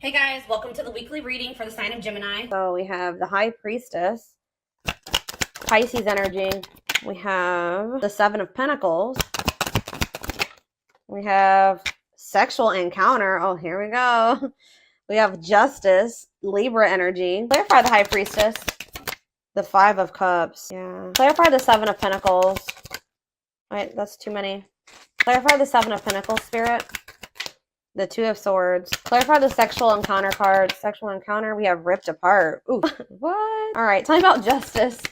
Hey guys, welcome to the weekly reading for the sign of Gemini. So we have the High Priestess, Pisces energy. We have the Seven of Pentacles. We have sexual encounter. Oh, here we go. We have Justice, Libra energy. Clarify the High Priestess. The Five of Cups. Yeah. Clarify the Seven of Pentacles. Wait, that's too many. Clarify the Seven of Pentacles, Spirit. The Two of Swords. Clarify the sexual encounter card. Sexual encounter. We have ripped apart. Ooh. What? All right. Tell me about justice.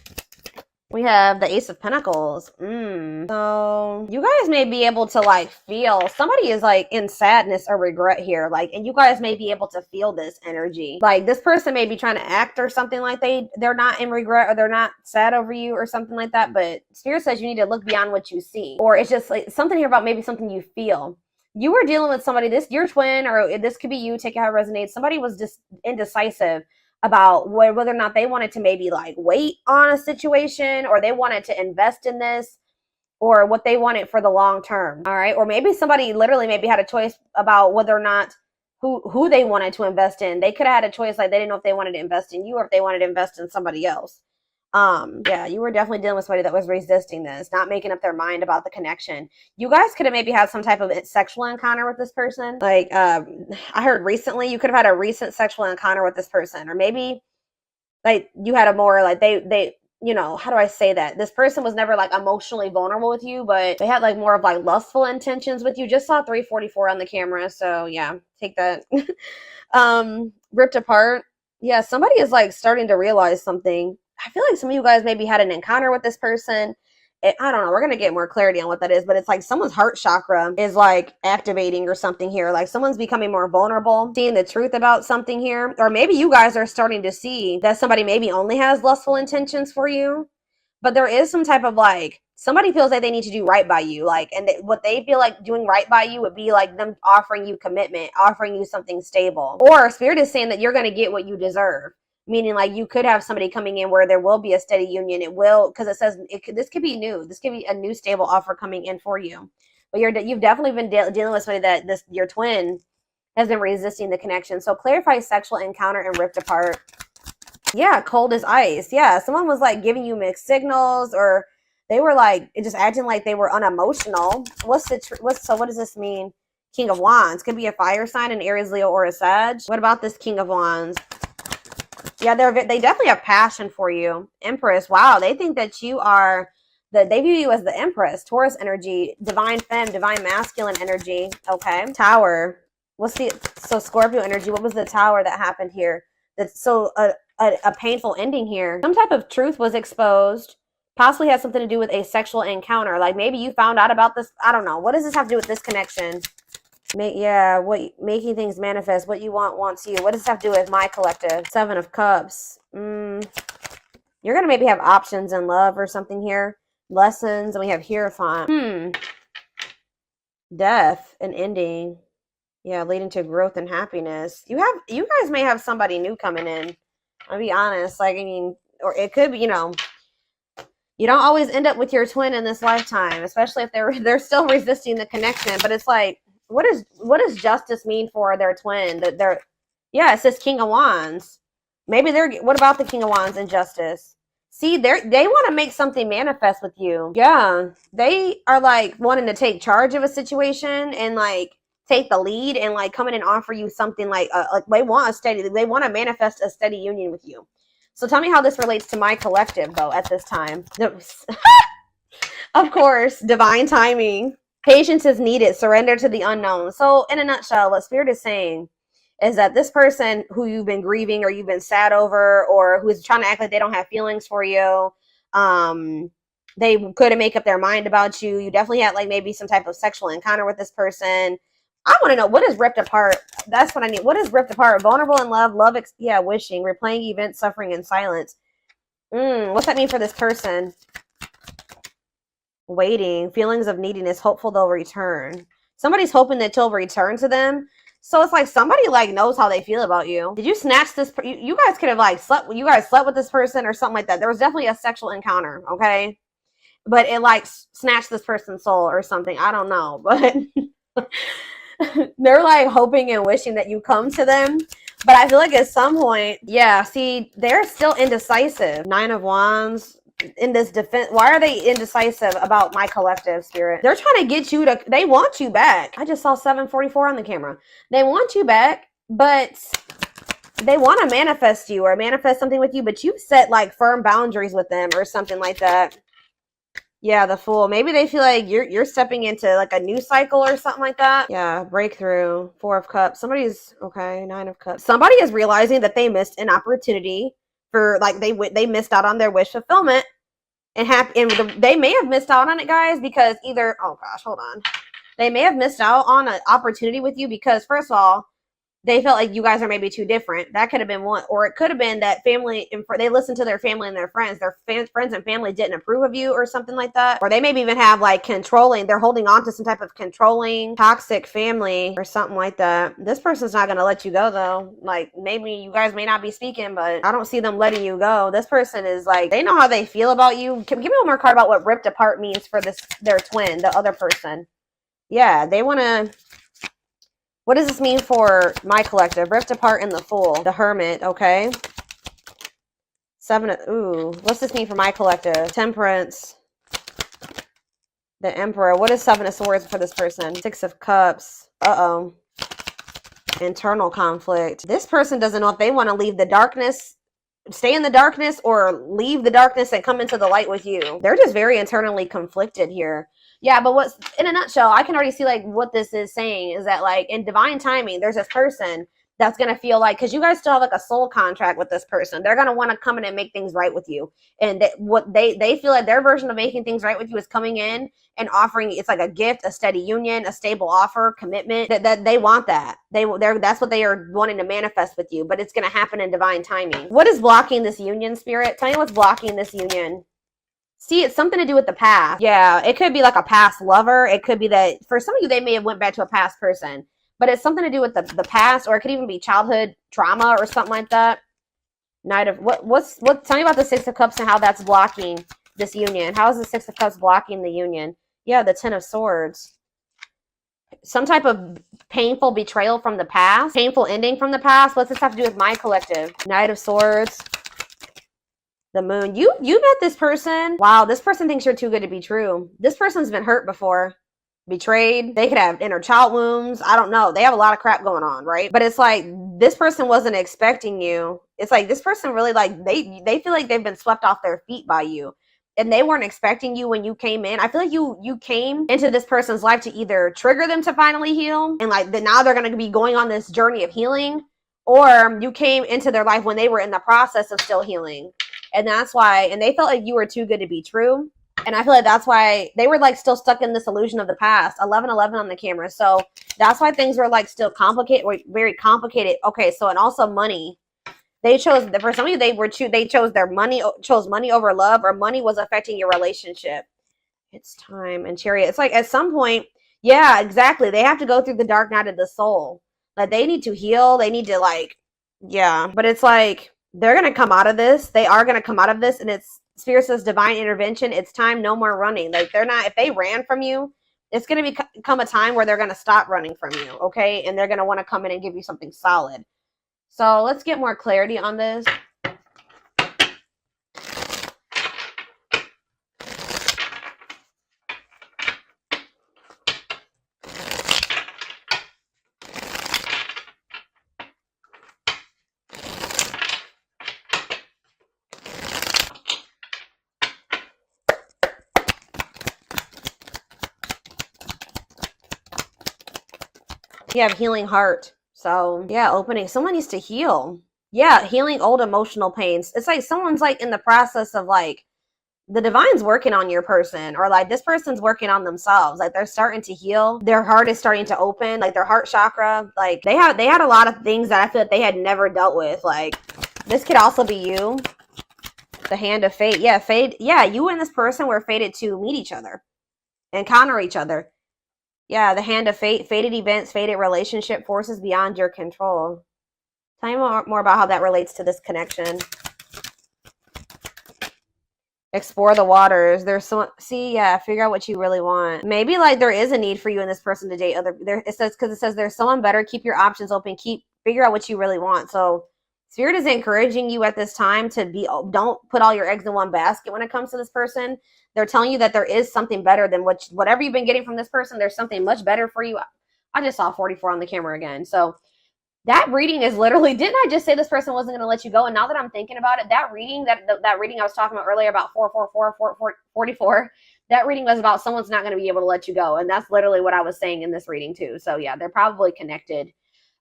We have the Ace of Pentacles. So you guys may be able to like feel somebody is like in sadness or regret here. Like, and you guys may be able to feel this energy. Like this person may be trying to act or something like they're not in regret or they're not sad over you or something like that. But Spirit says you need to look beyond what you see. Or it's just like something here about maybe something you feel. You were dealing with somebody, this your twin, or this could be you, take it how it resonates. Somebody was just indecisive about whether or not they wanted to maybe like wait on a situation or they wanted to invest in this or what they wanted for the long term. All right. Or maybe somebody literally maybe had a choice about whether or not who they wanted to invest in. They could have had a choice. Like they didn't know if they wanted to invest in you or if they wanted to invest in somebody else. Yeah, you were definitely dealing with somebody that was resisting this, not making up their mind about the connection. You guys could have maybe had some type of sexual encounter with this person. Like, I heard recently you could have had a recent sexual encounter with this person, or maybe like you had a more like they, you know, how do I say that? This person was never like emotionally vulnerable with you, but they had like more of like lustful intentions with you. Just saw 344 on the camera. So yeah, take that. Ripped apart. Yeah, somebody is like starting to realize something. I feel like some of you guys maybe had an encounter with this person. I don't know. We're going to get more clarity on what that is, but it's like someone's heart chakra is like activating or something here. Like someone's becoming more vulnerable, seeing the truth about something here. Or maybe you guys are starting to see that somebody maybe only has lustful intentions for you, but there is some type of like, somebody feels like they need to do right by you. Like, and what they feel like doing right by you would be like them offering you commitment, offering you something stable. Or Spirit is saying that you're going to get what you deserve. Meaning like you could have somebody coming in where there will be a steady union. It will, because it says this could be new. This could be a new stable offer coming in for you. But you've definitely been dealing with somebody that your twin has been resisting the connection. So clarify sexual encounter and ripped apart. Yeah, cold as ice. Yeah, someone was like giving you mixed signals, or they were like just acting like they were unemotional. So what does this mean? King of Wands could be a fire sign, an Aries, Leo, or a Sag. What about this King of Wands? Yeah, they definitely have passion for you. Empress, wow, they think that you are they view you as the Empress. Taurus energy, divine femme, divine masculine energy. Okay, Tower. So Scorpio energy? What was the Tower that happened here? That's so a painful ending here. Some type of truth was exposed. Possibly has something to do with a sexual encounter. Like maybe you found out about this. I don't know. What does this have to do with this connection? Making things manifest. What you want wants you. What does this have to do with my collective? Seven of Cups. You're gonna maybe have options in love or something here. Lessons, and we have Hierophant. Death and ending. Yeah, leading to growth and happiness. You guys may have somebody new coming in. I'll be honest. Like, I mean, or it could be, you know, you don't always end up with your twin in this lifetime, especially if they're still resisting the connection. But it's like, what does justice mean for their twin? Yeah, it says King of Wands. Maybe what about the King of Wands and justice? See, they want to make something manifest with you. Yeah, they are like wanting to take charge of a situation and like take the lead and like come in and offer you something like they want to manifest a steady union with you. So tell me how this relates to my collective though at this time. Of course, divine timing. Patience is needed. Surrender to the unknown. So in a nutshell, what Spirit is saying is that this person who you've been grieving or you've been sad over or who is trying to act like they don't have feelings for you, they couldn't make up their mind about you. You definitely had like maybe some type of sexual encounter with this person. I want to know, what is ripped apart? That's what I need. What is ripped apart? Vulnerable in love, wishing, replaying events, suffering in silence. What's that mean for this person? Waiting, feelings of neediness, hopeful they'll return. Somebody's hoping that you'll return to them. So it's like somebody like knows how they feel about you. Did you snatch this? You guys could have like slept with this person or something like that. There was definitely a sexual encounter, okay? But it like snatched this person's soul or something. I don't know, but they're like hoping and wishing that you come to them. But I feel like at some point, yeah, see, they're still indecisive. 9 of Wands in this defense. Why are they indecisive about my collective spirit? They're trying to get you to, they want you back. I just saw 744 on the camera. They want you back, but they want to manifest you or manifest something with you, but you've set like firm boundaries with them or something like that. Yeah, the Fool. Maybe they feel like you're stepping into like a new cycle or something like that. Yeah, breakthrough. 4 of Cups. Somebody's okay. 9 of Cups. Somebody is realizing that they missed an opportunity for like they missed out on their wish fulfillment and they may have missed out on it, guys, because either oh gosh, hold on. They may have missed out on an opportunity with you because first of all, they felt like you guys are maybe too different. That could have been one. Or it could have been that family, they listened to their family and their friends. Their friends and family didn't approve of you or something like that. Or they maybe even have like controlling. They're holding on to some type of controlling, toxic family or something like that. This person's not going to let you go though. Like maybe you guys may not be speaking, but I don't see them letting you go. This person is like, they know how they feel about you. Give me one more card about what ripped apart means for their twin, the other person. Yeah, they want to... What does this mean for my collective? Ripped apart in the Fool. The Hermit, okay. 7 of... Ooh. What's this mean for my collective? Temperance. The Emperor. What is 7 of Swords for this person? 6 of Cups. Uh-oh. Internal conflict. This person doesn't know if they want to leave the darkness, stay in the darkness, or leave the darkness and come into the light with you. They're just very internally conflicted here. Yeah, but what's in a nutshell, I can already see like what this is saying is that like in divine timing, there's this person that's going to feel like, because you guys still have like a soul contract with this person, they're going to want to come in and make things right with you. And what they feel like their version of making things right with you is coming in and offering, it's like a gift, a steady union, a stable offer, commitment, that they want that. That's what they are wanting to manifest with you, but it's going to happen in divine timing. What is blocking this union, Spirit? Tell me what's blocking this union. See, it's something to do with the past. Yeah, it could be like a past lover. It could be that for some of you, they may have went back to a past person, but it's something to do with the past, or it could even be childhood trauma or something like that. Knight of tell me about the 6 of Cups and how that's blocking this union. How is the 6 of Cups blocking the union? Yeah, the 10 of Swords. Some type of painful betrayal from the past, painful ending from the past. What's this have to do with my collective? Knight of Swords. The Moon. You met this person. Wow, this person thinks you're too good to be true. This person's been hurt before. Betrayed. They could have inner child wounds. I don't know. They have a lot of crap going on, right? But it's like this person wasn't expecting you. It's like this person really like they feel like they've been swept off their feet by you. And they weren't expecting you when you came in. I feel like you came into this person's life to either trigger them to finally heal, and like now they're going to be going on this journey of healing, or you came into their life when they were in the process of still healing. And that's why, and they felt like you were too good to be true. And I feel like that's why they were like still stuck in this illusion of the past. 1111 on the camera. So that's why things were like still complicated, very complicated. Okay, so and also money. They chose, for some of you, they chose money over love, or money was affecting your relationship. It's time. And Chariot. It's like at some point, yeah, exactly. They have to go through the dark night of the soul. Like they need to heal. They need to like, yeah. But it's like, they're going to come out of this. They are going to come out of this. And it's Spirit says divine intervention. It's time. No more running. Like they're not, if they ran from you, it's going to become a time where they're going to stop running from you. Okay. And they're going to want to come in and give you something solid. So let's get more clarity on this. You have healing heart. So yeah, opening. Someone needs to heal. Yeah, healing old emotional pains. It's like someone's like in the process of like the divine's working on your person, or like this person's working on themselves. Like they're starting to heal. Their heart is starting to open, like their heart chakra. Like they had a lot of things that I feel like they had never dealt with. Like this could also be you. The Hand of Fate. Yeah, fate. Yeah, you and this person were fated to meet each other, encounter each other. Yeah, the Hand of Fate, fated events, fated relationship, forces beyond your control. Tell me more about how that relates to this connection. Explore the waters. There's so, see, yeah, figure out what you really want. Maybe like there is a need for you and this person to date other, there, it says, because it says there's someone better. Keep your options open. Keep figure out what you really want. So Spirit is encouraging you at this time to don't put all your eggs in one basket when it comes to this person. They're telling you that there is something better than whatever you've been getting from this person. There's something much better for you. I just saw 44 on the camera again. So that reading is literally, didn't I just say this person wasn't going to let you go? And now that I'm thinking about it, that reading, that reading I was talking about earlier about 44, that reading was about someone's not going to be able to let you go. And that's literally what I was saying in this reading too. So yeah, they're probably connected.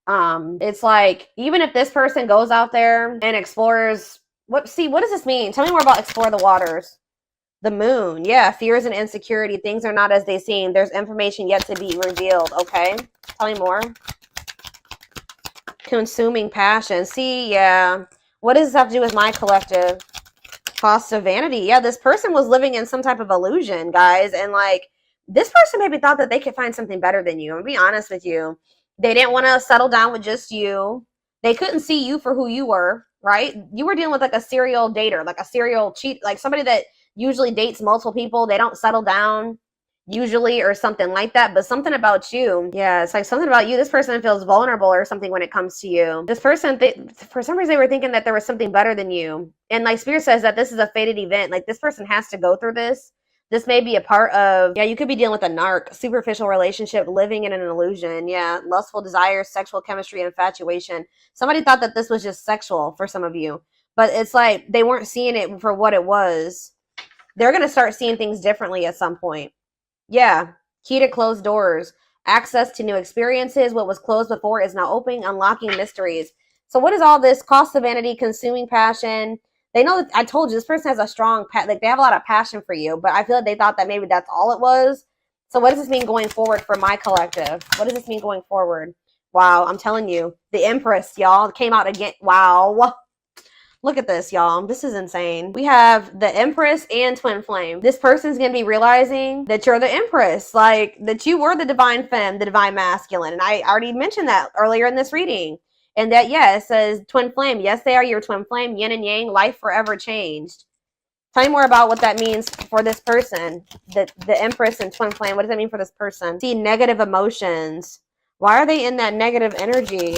It's like, even if this person goes out there and explores, what does this mean? Tell me more about explore the waters. The moon. Yeah, fears and insecurity. Things are not as they seem. There's information yet to be revealed. Okay. Tell me more. Consuming passion. See, yeah. What does this have to do with my collective? Cost of vanity. Yeah, this person was living in some type of illusion, guys. And like, this person maybe thought that they could find something better than you. I'm gonna be honest with you. They didn't want to settle down with just you. They couldn't see you for who you were, right? You were dealing with like a serial dater, like a serial cheat, like somebody that usually dates multiple people. They don't settle down usually or something like that, but something about you, yeah, it's like something about you, this person feels vulnerable or something when it comes to you. This person, for some reason, they were thinking that there was something better than you. And like Spirit says that this is a fated event. Like this person has to go through this. This may be a part of, yeah, you could be dealing with a narc, superficial relationship, living in an illusion. Yeah, lustful desires, sexual chemistry, infatuation. Somebody thought that this was just sexual for some of you, but it's like they weren't seeing it for what it was. They're going to start seeing things differently at some point. Yeah, key to closed doors, access to new experiences. What was closed before is now opening, unlocking mysteries. So what is all this? Cost of vanity, consuming passion. They know that I told you this person has a strong, like they have a lot of passion for you, but I feel like they thought that maybe that's all it was. So what does this mean going forward for my collective? What does this mean going forward? Wow, I'm telling you, the Empress, y'all, came out again. Wow. Look at this, y'all. This is insane. We have the Empress and Twin Flame. This person's going to be realizing that you're the Empress, like that you were the divine femme, the divine masculine. And I already mentioned that earlier in this reading. And that, yeah, it says Twin Flame. Yes, they are your Twin Flame, yin and yang, life forever changed. Tell me more about what that means for this person, the Empress and Twin Flame. What does that mean for this person? See, negative emotions. Why are they in that negative energy?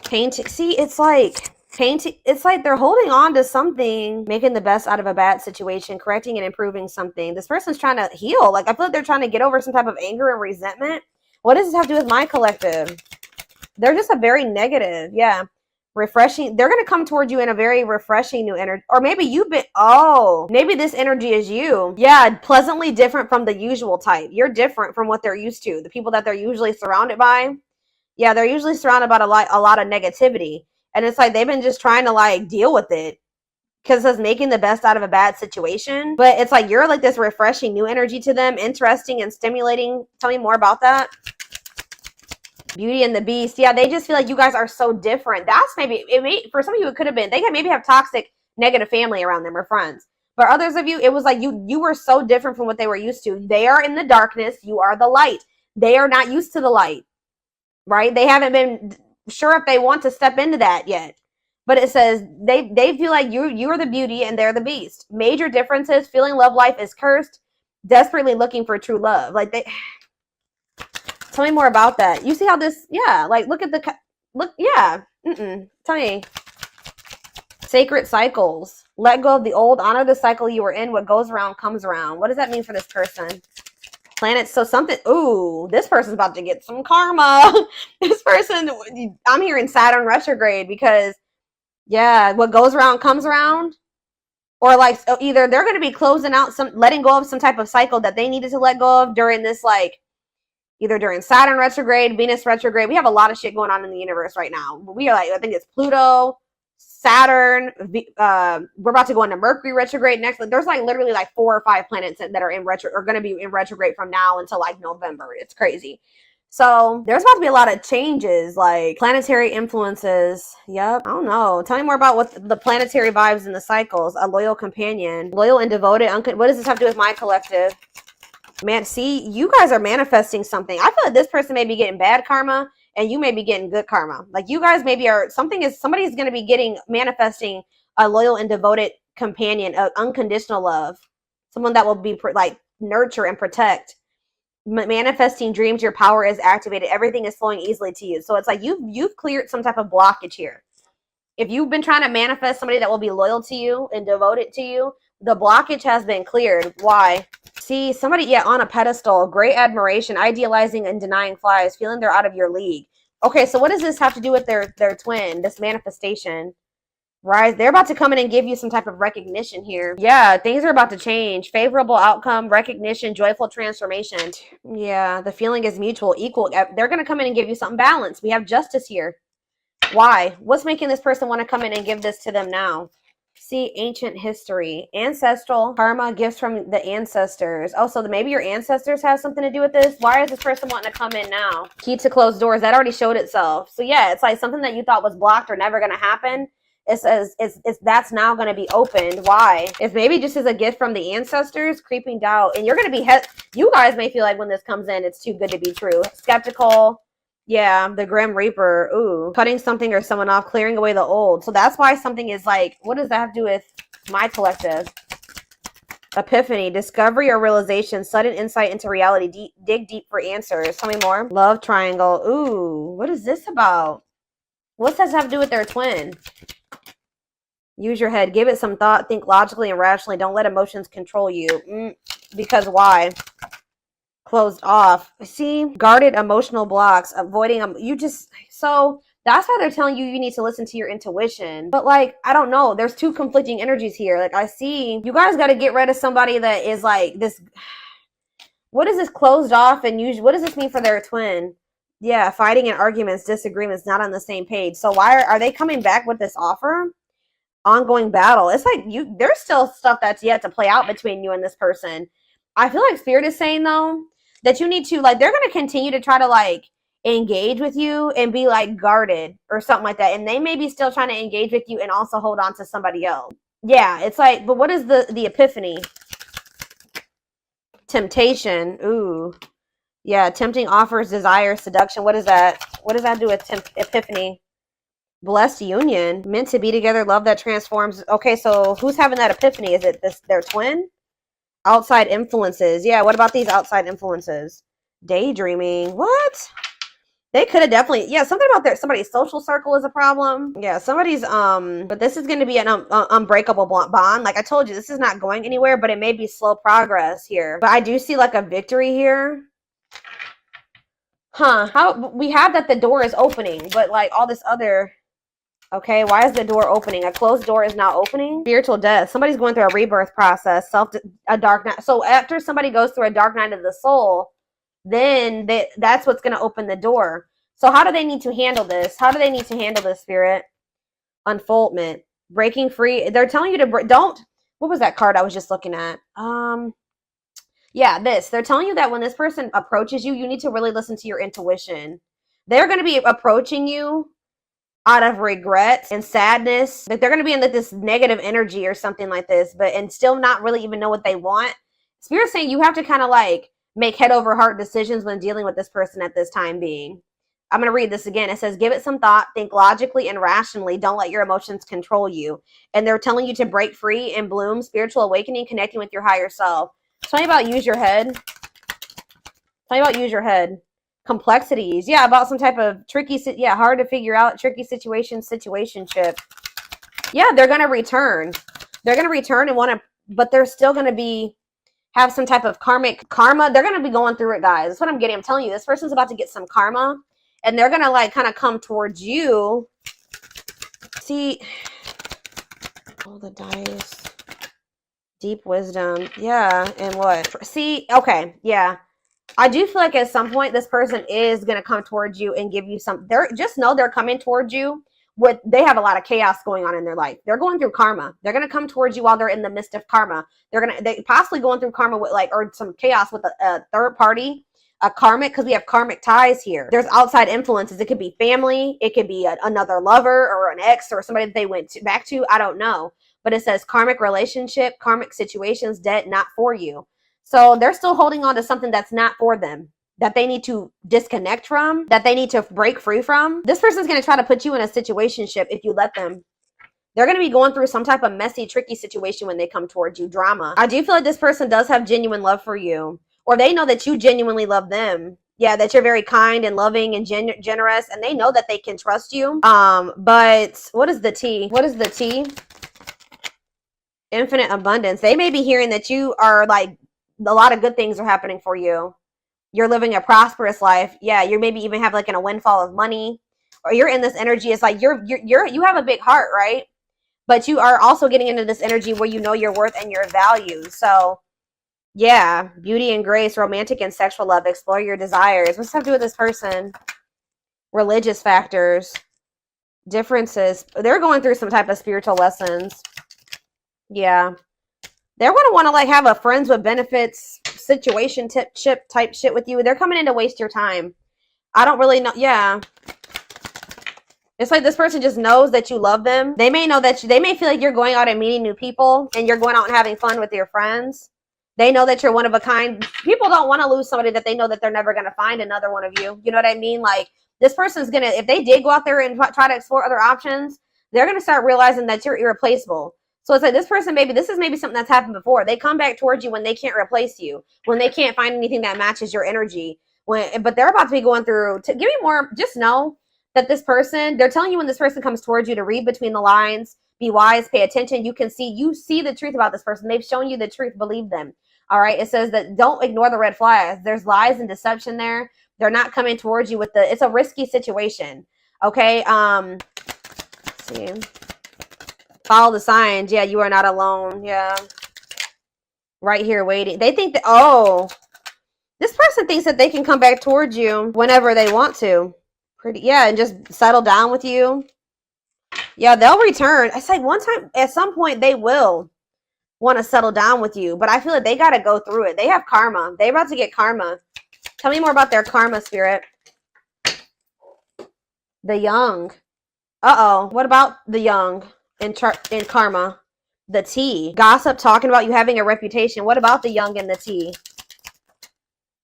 Painting. See, it's like painting. It's like they're holding on to something, making the best out of a bad situation, correcting and improving something. This person's trying to heal. Like, I feel like they're trying to get over some type of anger and resentment. What does this have to do with my collective? They're just a very negative, yeah, refreshing. They're going to come towards you in a very refreshing new energy. Or maybe you've been, maybe this energy is you. Yeah, pleasantly different from the usual type. You're different from what they're used to. The people that they're usually surrounded by. Yeah, they're usually surrounded by a lot of negativity. And it's like they've been just trying to like deal with it. Because it says making the best out of a bad situation. But it's like you're like this refreshing new energy to them. Interesting and stimulating. Tell me more about that. Beauty and the Beast. Yeah, they just feel like you guys are so different. That's maybe, for some of you, it could have been. They could maybe have toxic, negative family around them or friends. But others of you, it was like you were so different from what they were used to. They are in the darkness. You are the light. They are not used to the light. Right? They haven't been sure if they want to step into that yet. But it says they feel like you are the beauty and they're the beast. Major differences. Feeling love life is cursed. Desperately looking for true love. Like they... Tell me more about that. You see how this, yeah, like look at the, yeah. Tell me. Sacred cycles. Let go of the old. Honor the cycle you were in. What goes around comes around. What does that mean for this person? Planets. So something, ooh, this person's about to get some karma. This person, I'm hearing Saturn retrograde because, yeah, what goes around comes around. Or like, either they're going to be closing out letting go of some type of cycle that they needed to let go of during this, like, either during Saturn retrograde, Venus retrograde. We have a lot of shit going on in the universe right now. We are like, I think it's Pluto, Saturn. We're about to go into Mercury retrograde next. Like, there's like literally like 4 or 5 planets that are in retro, are going to be in retrograde from now until like November. It's crazy. So there's about to be a lot of changes, like planetary influences. Yep. I don't know. Tell me more about what the planetary vibes and the cycles. A loyal companion, loyal and devoted. What does this have to do with my collective? Man, see, you guys are manifesting something. I feel like this person may be getting bad karma and you may be getting good karma. Like you guys maybe are, somebody's going to be manifesting a loyal and devoted companion, unconditional love. Someone that will be like nurture and protect. manifesting dreams, your power is activated. Everything is flowing easily to you. So it's like you've cleared some type of blockage here. If you've been trying to manifest somebody that will be loyal to you and devoted to you, the blockage has been cleared. Why? See, somebody, yeah, on a pedestal, great admiration, idealizing and denying flies, feeling they're out of your league. Okay, so what does this have to do with their twin, this manifestation? Right, they're about to come in and give you some type of recognition here. Yeah, things are about to change. Favorable outcome, recognition, joyful transformation. Yeah, the feeling is mutual, equal. They're going to come in and give you something balanced. We have justice here. Why? What's making this person want to come in and give this to them now? See, ancient history, ancestral, karma, gifts from the ancestors. Oh, so maybe your ancestors have something to do with this? Why is this person wanting to come in now? Key to closed doors. That already showed itself. So yeah, it's like something that you thought was blocked or never going to happen. It says it's that's now going to be opened. Why? If maybe just as a gift from the ancestors, creeping doubt, and you're going to be you guys may feel like when this comes in, it's too good to be true. Skeptical. Yeah, the Grim Reaper. Ooh, cutting something or someone off, clearing away the old. So that's why something is like, what does that have to do with my collective? Epiphany, discovery or realization, sudden insight into reality. Dig deep for answers. Tell me more. Love triangle. Ooh, what is this about? What does that have to do with their twin? Use your head. Give it some thought. Think logically and rationally. Don't let emotions control you. Because why? Closed off. See? Guarded emotional blocks. Avoiding them. So that's why they're telling you need to listen to your intuition. But like, I don't know. There's two conflicting energies here. Like I see you guys got to get rid of somebody that is like this. What is this closed off and what does this mean for their twin? Yeah, fighting and arguments, disagreements, not on the same page. So why are they coming back with this offer? Ongoing battle. It's like there's still stuff that's yet to play out between you and this person. I feel like Spirit is saying though that you need to like they're going to continue to try to like engage with you and be like guarded or something like that, and they may be still trying to engage with you and also hold on to somebody else. Yeah, it's like, but what is the epiphany? Temptation. Ooh, yeah, tempting offers, desire, seduction. What is that? What does that do with epiphany? Blessed union, meant to be together, love that transforms. Okay, so who's having that epiphany? Is it their twin? Outside influences. Yeah, what about these outside influences? Daydreaming. What? They could have definitely, yeah, something about somebody's social circle is a problem. Yeah, somebody's, but this is going to be an unbreakable bond. Like I told you, this is not going anywhere, but it may be slow progress here. But I do see like a victory here. Huh, how, we have that the door is opening, but like all this other... Okay, why is the door opening? A closed door is now opening. Spiritual death. Somebody's going through a rebirth process. A dark night. So after somebody goes through a dark night of the soul, then that's what's going to open the door. So how do they need to handle this? How do they need to handle this, Spirit? Unfoldment. Breaking free. They're telling you to don't. What was that card I was just looking at? Yeah, this. They're telling you that when this person approaches you, you need to really listen to your intuition. They're going to be approaching you out of regret and sadness. Like they're going to be in this negative energy or something like this, and still not really even know what they want. Spirit's saying you have to kind of like make head over heart decisions when dealing with this person at this time being. I'm going to read this again. It says, give it some thought, think logically and rationally. Don't let your emotions control you. And they're telling you to break free and bloom, spiritual awakening, connecting with your higher self. Tell me about use your head. Tell me about use your head. Complexities. Yeah, about some type of tricky, hard to figure out, tricky situationship. Yeah, they're going to return. They're going to return and want to, but they're still going to have some type of karma. They're going to be going through it, guys. That's what I'm getting. I'm telling you, this person's about to get some karma, and they're going to like kind of come towards you. See, all the dice. Deep wisdom. Yeah, and what? See, okay, yeah. I do feel like at some point this person is going to come towards you and give you some. Just know they're coming towards you they have a lot of chaos going on in their life. They're going through karma. They're going to come towards you while they're in the midst of karma. They possibly going through karma with or some chaos with a third party, a karmic, because we have karmic ties here. There's outside influences. It could be family. It could be another lover or an ex or somebody that they went back to. I don't know. But it says karmic relationship, karmic situations, debt, not for you. So they're still holding on to something that's not for them, that they need to disconnect from, that they need to break free from. This person's going to try to put you in a situationship if you let them. They're going to be going through some type of messy, tricky situation when they come towards you. Drama. I do feel like this person does have genuine love for you, or they know that you genuinely love them. Yeah, that you're very kind and loving and generous, and they know that they can trust you. But what is the T? What is the T? Infinite abundance. They may be hearing that you are like, a lot of good things are happening for you. You're living a prosperous life. Yeah, you maybe even have like a windfall of money, or you're in this energy. It's like you have a big heart, right? But you are also getting into this energy where you know your worth and your value. So yeah, beauty and grace, romantic and sexual love, explore your desires. What's have to do with this person? Religious factors, differences. They're going through some type of spiritual lessons. Yeah. They're going to want to like have a friends with benefits situation type shit with you. They're coming in to waste your time. I don't really know. Yeah. It's like this person just knows that you love them. They may know that they may feel like you're going out and meeting new people and you're going out and having fun with your friends. They know that you're one of a kind. People don't want to lose somebody that they know that they're never going to find another one of you. You know what I mean? Like, this person's going to, if they did go out there and try to explore other options, they're going to start realizing that you're irreplaceable. So it's like this person, this is maybe something that's happened before. They come back towards you when they can't replace you, when they can't find anything that matches your energy. But they're about to be going through, give me more, just know that this person, they're telling you when this person comes towards you to read between the lines, be wise, pay attention. You see the truth about this person. They've shown you the truth, believe them. All right. It says that don't ignore the red flags. There's lies and deception there. They're not coming towards you with it's a risky situation. Okay. Let's see. Follow the signs. Yeah, you are not alone. Yeah. Right here waiting. They think that, this person thinks that they can come back towards you whenever they want to. Yeah, and just settle down with you. Yeah, they'll return. I say one time, at some point, they will want to settle down with you, but I feel like they got to go through it. They have karma. They're about to get karma. Tell me more about their karma, spirit. The young. What about the young in karma? The T. Gossip talking about you having a reputation. What about the young and the T?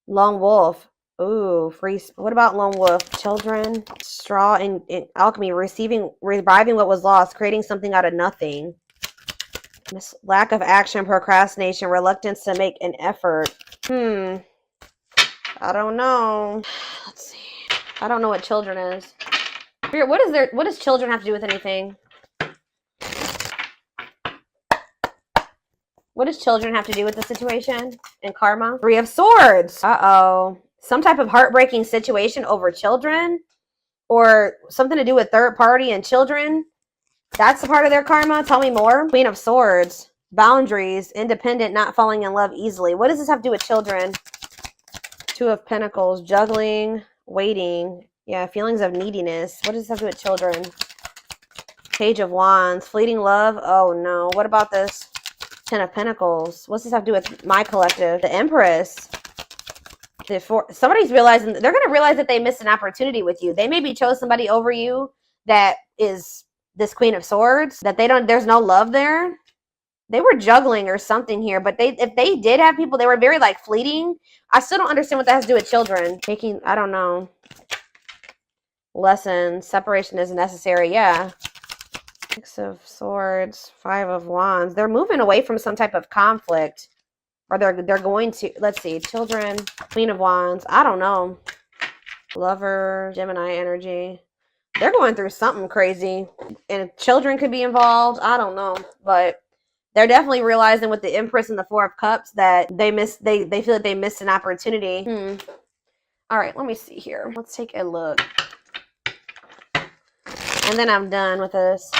Lone wolf. Ooh, free. What about lone wolf? Children, straw in alchemy, reviving what was lost, creating something out of nothing. Lack of action, procrastination, reluctance to make an effort. I don't know. Let's see. I don't know what children is. What does children have to do with anything? What does children have to do with the situation and karma? Three of Swords. Some type of heartbreaking situation over children, or something to do with third party and children. That's a part of their karma. Tell me more. Queen of Swords. Boundaries. Independent, not falling in love easily. What does this have to do with children? Two of Pentacles. Juggling. Waiting. Yeah, feelings of neediness. What does this have to do with children? Page of Wands. Fleeting love. Oh no. What about this? Ten of Pentacles. What's this have to do with my collective? The Empress. Somebody's realizing, they're going to realize that they missed an opportunity with you. They maybe chose somebody over you that is this Queen of Swords, that there's no love there. They were juggling or something here, but if they did have people, they were very like fleeting. I still don't understand what that has to do with children. I don't know. Lesson, separation is necessary. Yeah. Six of Swords, Five of Wands. They're moving away from some type of conflict. Or they're going to, let's see, children, Queen of Wands. I don't know. Lover, Gemini energy. They're going through something crazy. And children could be involved. I don't know. But they're definitely realizing with the Empress and the Four of Cups that they feel like they missed an opportunity. All right, let me see here. Let's take a look. And then I'm done with this.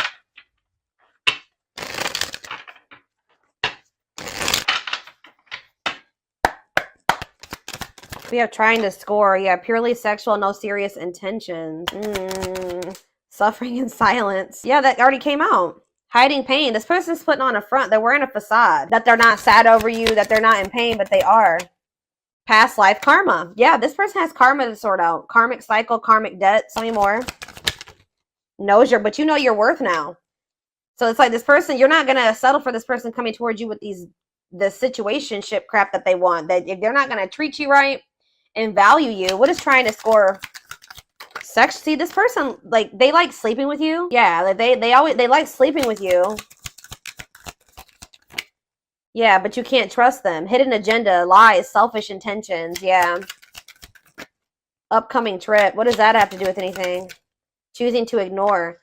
We have trying to score. Yeah, purely sexual, no serious intentions. Suffering in silence. Yeah, that already came out. Hiding pain. This person's putting on a front. They're wearing a facade. That they're not sad over you, that they're not in pain, but they are. Past life karma. Yeah, this person has karma to sort out. Karmic cycle, karmic debt. Tell me more. But you know your worth now. So it's like this person, you're not going to settle for this person coming towards you with the situationship crap that they want. That if they're not going to treat you right and value you. What is trying to score? Sex. See, this person, like, they like sleeping with you. Yeah, like they like sleeping with you. Yeah, but you can't trust them. Hidden agenda, lies, selfish intentions. Yeah. Upcoming trip. What does that have to do with anything? Choosing to ignore.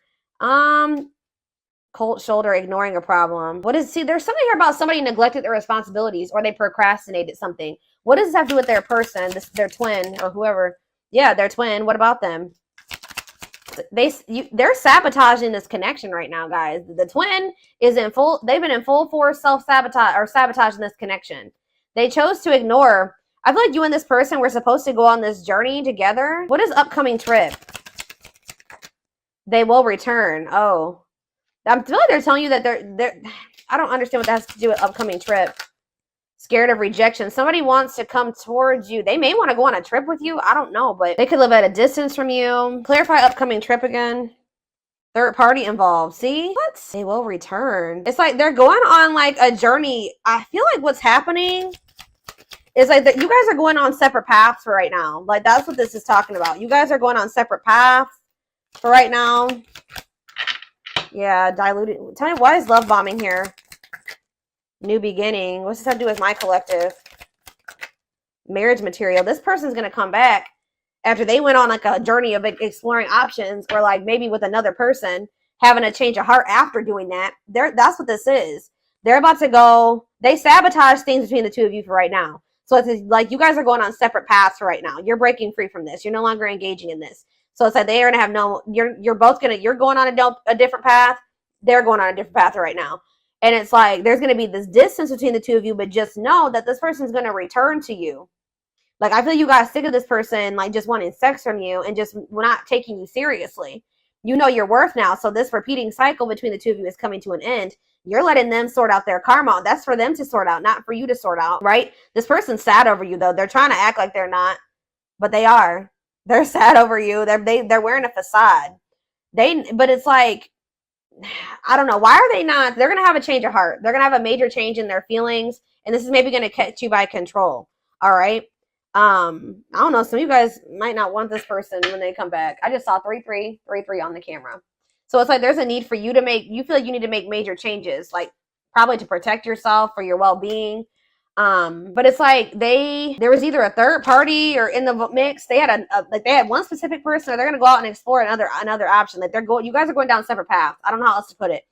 Cold shoulder, ignoring a problem. What is, see, there's something here about somebody neglected their responsibilities or they procrastinated something. What does this have to do with their person, their twin or whoever? Yeah, their twin. What about them? They're sabotaging this connection right now, guys. The twin is in full, they've been in full force self-sabotage or sabotaging this connection. They chose to ignore. I feel like you and this person were supposed to go on this journey together. What is upcoming trip? They will return. Oh, I feel like they're telling you that they're I don't understand what that has to do with upcoming trip. Scared of rejection. Somebody wants to come towards you. They may want to go on a trip with you. I don't know, but they could live at a distance from you. Clarify upcoming trip again. Third party involved. See? What? They will return. It's like they're going on like a journey. I feel like what's happening is like that you guys are going on separate paths for right now. Like that's what this is talking about. You guys are going on separate paths for right now. Yeah, diluted. Tell me, why is love bombing here? New beginning. What's this have to do with my collective? Marriage material. This person's going to come back after they went on like a journey of exploring options or like maybe with another person, having a change of heart after doing that. That's what this is. They're about to go. They sabotage things between the two of you for right now. So it's like you guys are going on separate paths for right now. You're breaking free from this. You're no longer engaging in this. So it's like they are going to have no, you're both going to, you're going on a different path. They're going on a different path right now. And it's like, there's going to be this distance between the two of you, but just know that this person's going to return to you. Like, I feel you got sick of this person, like, just wanting sex from you and just not taking you seriously. You know your worth now. So this repeating cycle between the two of you is coming to an end. You're letting them sort out their karma. That's for them to sort out, not for you to sort out, right? This person's sad over you, though. They're trying to act like they're not, but they are. They're sad over you. They're wearing a facade. But it's like, I don't know. Why are they not? They're going to have a change of heart. They're going to have a major change in their feelings. And this is maybe going to catch you by control. All right. I don't know. Some of you guys might not want this person when they come back. I just saw 3-3 on the camera. So it's like there's a need for you to you feel like you need to make major changes, like probably to protect yourself for your well-being. But it's like there was either a third party or in the mix. They had they had one specific person, or they're gonna go out and explore another option. Like you guys are going down separate paths. I don't know how else to put it.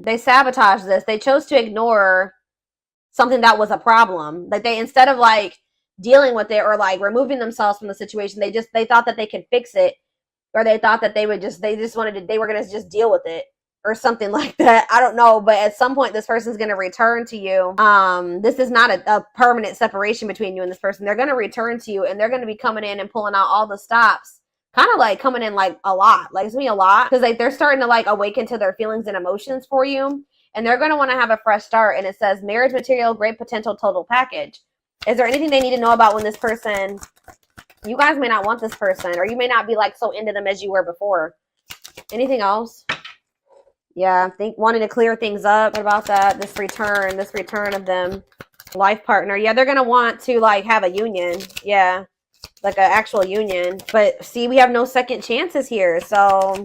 They sabotaged this. They chose to ignore something that was a problem. Like they, instead of like dealing with it or like removing themselves from the situation, they thought that they could fix it, or they thought that they were gonna just deal with it or something like that. I don't know, but at some point this person's going to return to you. This is not a permanent separation between you and this person. They're going to return to you, and they're going to be coming in and pulling out all the stops, kind of like coming in like a lot. Like it's going to be a lot because like they're starting to like awaken to their feelings and emotions for you, and they're going to want to have a fresh start. And it says marriage material, great potential, total package. Is there anything they need to know about when this person, you guys may not want this person, or you may not be like so into them as you were before. Anything else? Yeah, wanting to clear things up. What about that? This return of them. Life partner. Yeah, they're going to want to like have a union. Yeah, like an actual union. But see, we have no second chances here. So,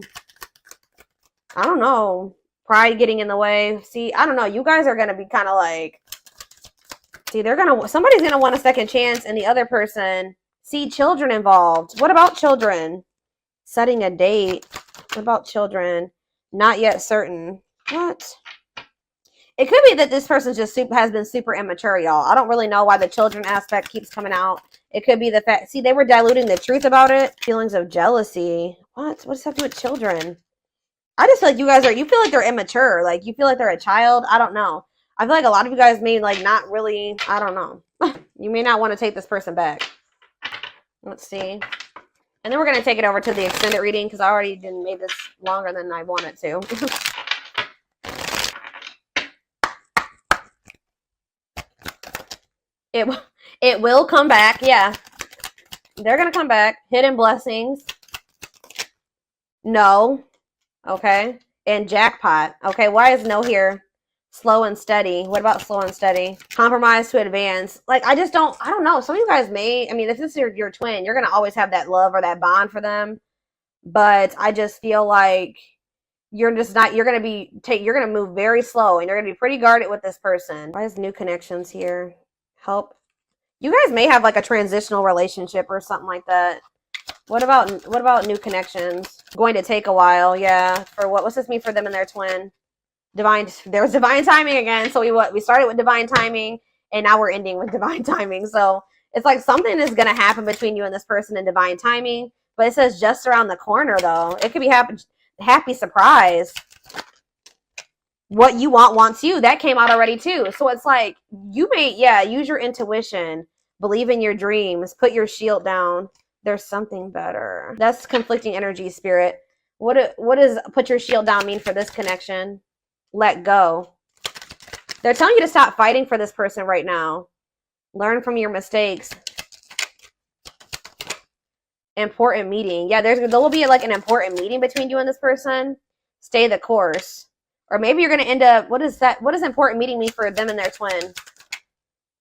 I don't know. Pride getting in the way. See, I don't know. You guys are going to be kind of like, see, somebody's going to want a second chance, and the other person, see, children involved. What about children? Setting a date. What about children? Not yet certain. What? It could be that this person has been super immature, y'all. I don't really know why the children aspect keeps coming out. It could be the fact, see, they were diluting the truth about it. Feelings of jealousy. What? What does that have to do with children? I just feel like you feel like they're immature. Like you feel like they're a child. I don't know. I feel like a lot of you guys may like not really, I don't know. You may not want to take this person back. Let's see. And then we're going to take it over to the extended reading because I already made this longer than I wanted to. It will come back. Yeah. They're going to come back. Hidden blessings. No. Okay. And jackpot. Okay. Why is no here? Slow and steady. What about slow and steady? Compromise to advance. Like, I don't know. Some of you guys may, I mean, if this is your twin, you're going to always have that love or that bond for them. But I just feel like You're just not, you're going to you're going to move very slow and you're going to be pretty guarded with this person. Why is new connections here? Help. You guys may have like a transitional relationship or something like that. What about new connections? Going to take a while, yeah. For what's this mean for them and their twin? There was divine timing again. So we started with divine timing and now we're ending with divine timing. So it's like something is going to happen between you and this person in divine timing, but it says just around the corner though. It could be happy surprise. What you want wants you. That came out already too. So it's like you may, use your intuition, believe in your dreams, put your shield down. There's something better. That's conflicting energy, spirit. What does put your shield down mean for this connection? Let go. They're telling you to stop fighting for this person right now. Learn from your mistakes. Important meeting. Yeah, there will be like an important meeting between you and this person. Stay the course. Or maybe you're going to end up, what does important meeting mean for them and their twin?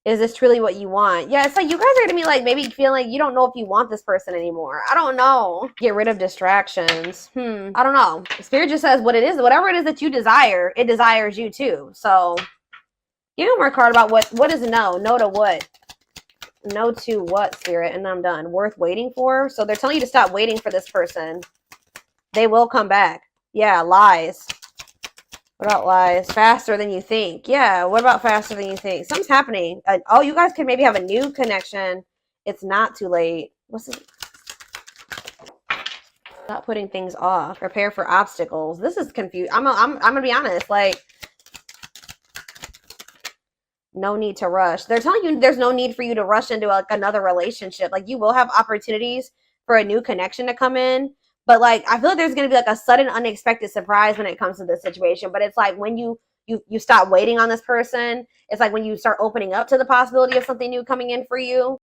Is this truly what you want? Yeah, it's like you guys are going to be like maybe feeling like you don't know if you want this person anymore. I don't know. Get rid of distractions. I don't know. Spirit just says what it is. Whatever it is that you desire, it desires you too. So give me more card about what is no. No to what? No to what, Spirit? And I'm done. Worth waiting for? So they're telling you to stop waiting for this person. They will come back. Yeah, lies. What about lies? Faster than you think. Yeah, what about faster than you think? Something's happening. Oh, you guys could maybe have a new connection. It's not too late. What's this? Not putting things off. Prepare for obstacles. This is confused. I'm gonna be honest. Like, no need to rush. They're telling you there's no need for you to rush into like another relationship. Like, you will have opportunities for a new connection to come in. But like, I feel like there's going to be like a sudden unexpected surprise when it comes to this situation. But it's like when you stop waiting on this person, it's like when you start opening up to the possibility of something new coming in for you.